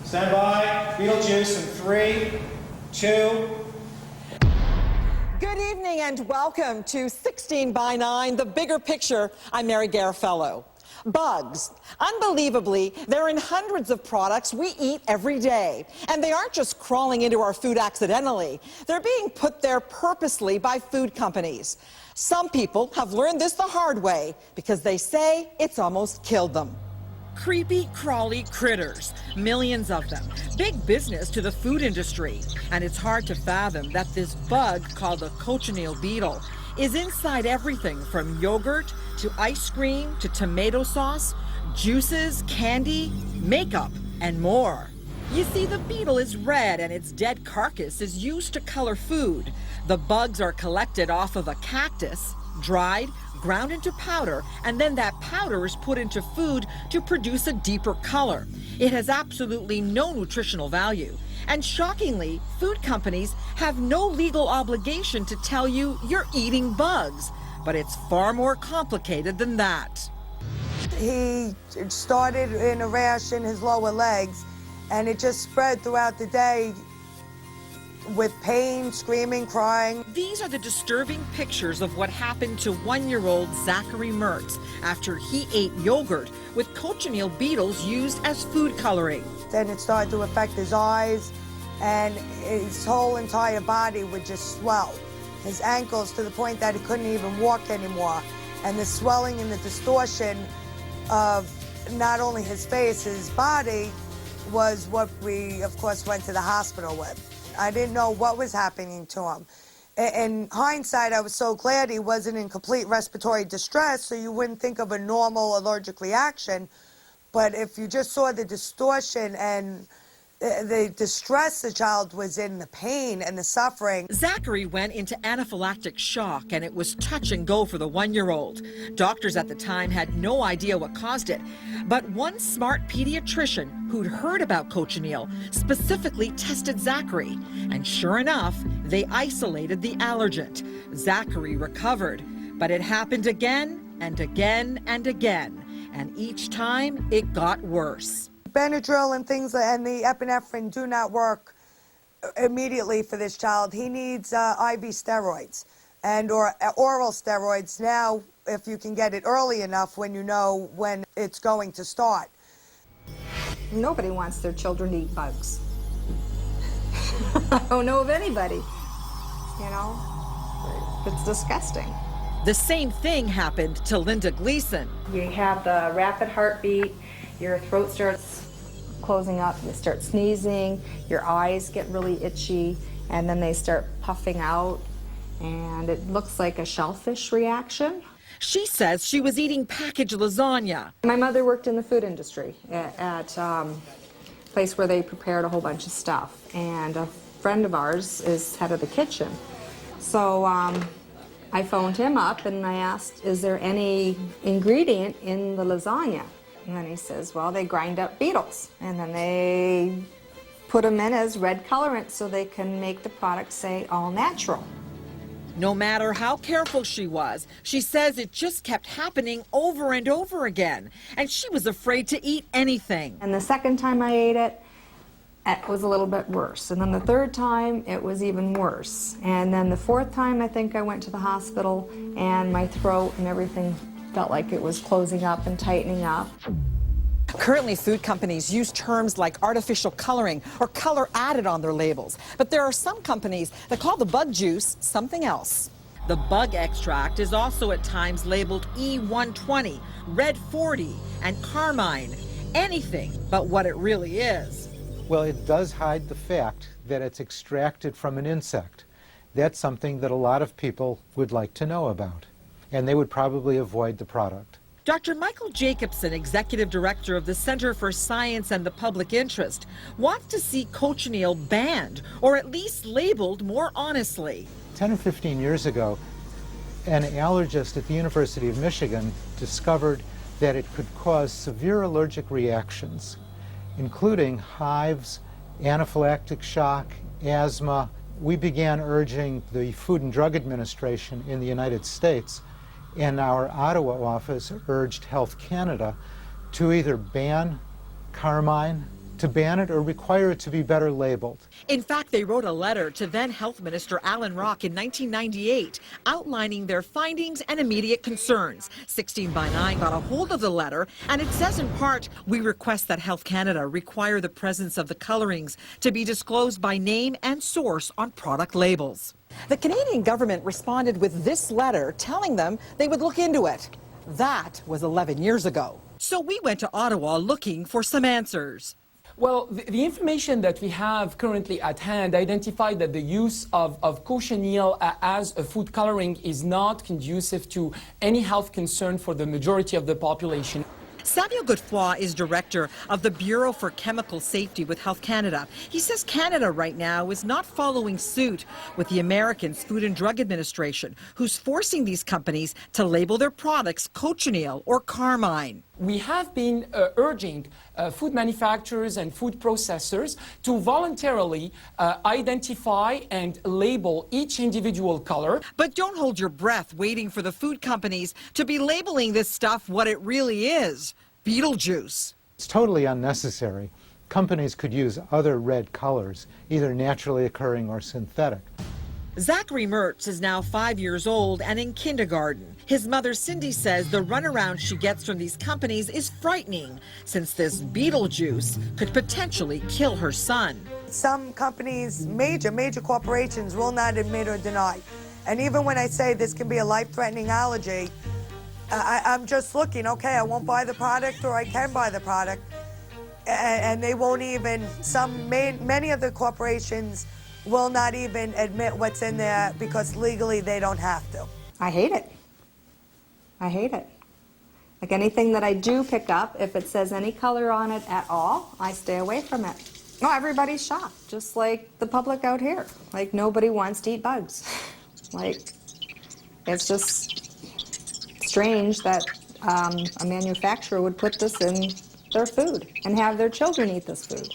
Stand by. Beetlejuice in 3, 2. Good evening and welcome to 16 by 9, The Bigger Picture. I'm Mary Garafello. Bugs. Unbelievably, they're in hundreds of products we eat every day. And they aren't just crawling into our food accidentally. They're being put there purposely by food companies. Some people have learned this the hard way because they say it's almost killed them. Creepy, crawly critters. Millions of them. Big business to the food industry. And it's hard to fathom that this bug called the cochineal beetle is inside everything from yogurt to ice cream to tomato sauce, juices, candy, makeup, and more. You see, the beetle is red and its dead carcass is used to color food. The bugs are collected off of a cactus, dried, ground into powder, and then that powder is put into food to produce a deeper color. It has absolutely no nutritional value. And shockingly, food companies have no legal obligation to tell you you're eating bugs. But it's far more complicated than that. He started in a rash in his lower legs, and it just spread throughout the day with pain, screaming, crying. These are the disturbing pictures of what happened to one-year-old Zachary Mertz after he ate yogurt with cochineal beetles used as food coloring. Then it started to affect his eyes, and his whole entire body would just swell. His ankles, to the point that he couldn't even walk anymore. And the swelling and the distortion of not only his face, his body, was what we, of course, went to the hospital with. I didn't know what was happening to him. In hindsight, I was so glad he wasn't in complete respiratory distress, so you wouldn't think of a normal allergic reaction. But if you just saw the distortion and the distress the child was in, the pain and the suffering. Zachary went into anaphylactic shock, and it was touch and go for the one-year-old. Doctors at the time had no idea what caused it. But one smart pediatrician who'd heard about cochineal specifically tested Zachary. And sure enough, they isolated the allergen. Zachary recovered. But it happened again and again and again. And each time, it got worse. Benadryl and things and the epinephrine do not work immediately for this child. He needs IV steroids and or oral steroids now, if you can get it early enough when you know when it's going to start. Nobody wants their children to eat bugs. I don't know of anybody, you know. It's disgusting. The same thing happened to Linda Gleason. You have the rapid heartbeat, your throat starts closing up, you start sneezing, your eyes get really itchy, and then they start puffing out, and it looks like a shellfish reaction. She says she was eating packaged lasagna. My mother worked in the food industry at a place where they prepared a whole bunch of stuff, and a friend of ours is head of the kitchen. So I phoned him up and I asked, is there any ingredient in the lasagna? And then he says, well, they grind up beetles, and then they put them in as red colorant so they can make the product say all natural. No matter how careful she was, she says it just kept happening over and over again, and she was afraid to eat anything. And the second time I ate it, it was a little bit worse. And then the third time, it was even worse. And then the fourth time, I think I went to the hospital, and my throat and everything felt like it was closing up and tightening up. Currently, food companies use terms like artificial coloring or color added on their labels. But there are some companies that call the bug juice something else. The bug extract is also at times labeled E120, Red 40, and Carmine. Anything but what it really is. Well, it does hide the fact that it's extracted from an insect. That's something that a lot of people would like to know about, and they would probably avoid the product. Dr. Michael Jacobson, executive director of the Center for Science and the Public Interest, wants to see cochineal banned or at least labeled more honestly. 10 or 15 years ago, an allergist at the University of Michigan discovered that it could cause severe allergic reactions, including hives, anaphylactic shock, asthma. We began urging the Food and Drug Administration in the United States, and our Ottawa office urged Health Canada to either ban Carmine to ban it or require it to be better labeled. In fact, they wrote a letter to then Health Minister Alan Rock in 1998 outlining their findings and immediate concerns. 16 by 9 got a hold of the letter, and it says in part, "We request that Health Canada require the presence of the colorings to be disclosed by name and source on product labels." The Canadian government responded with this letter telling them they would look into it. That was 11 years ago. So we went to Ottawa looking for some answers. Well, the information that we have currently at hand identified that the use of cochineal as a food coloring is not conducive to any health concern for the majority of the population. Samuel Godefroy is director of the Bureau for Chemical Safety with Health Canada. He says Canada right now is not following suit with the Americans' Food and Drug Administration, who's forcing these companies to label their products cochineal or carmine. We have been urging food manufacturers and food processors to voluntarily identify and label each individual color. But don't hold your breath waiting for the food companies to be labeling this stuff what it really is, Beetlejuice. It's totally unnecessary. Companies could use other red colors, either naturally occurring or synthetic. Zachary Mertz is now 5 years old and in kindergarten. His mother Cindy says the runaround she gets from these companies is frightening, since this Beetlejuice could potentially kill her son. Some companies, major corporations, will not admit or deny. And even when I say this can be a life-threatening allergy, I'm just looking, okay, I won't buy the product or I can buy the product. And they won't even, many of the corporations will not even admit what's in there because legally they don't have to. I hate it. I hate it. Like anything that I do pick up, if it says any color on it at all, I stay away from it. Oh, everybody's shocked, just like the public out here. Like nobody wants to eat bugs. Like, it's just strange that a manufacturer would put this in their food and have their children eat this food.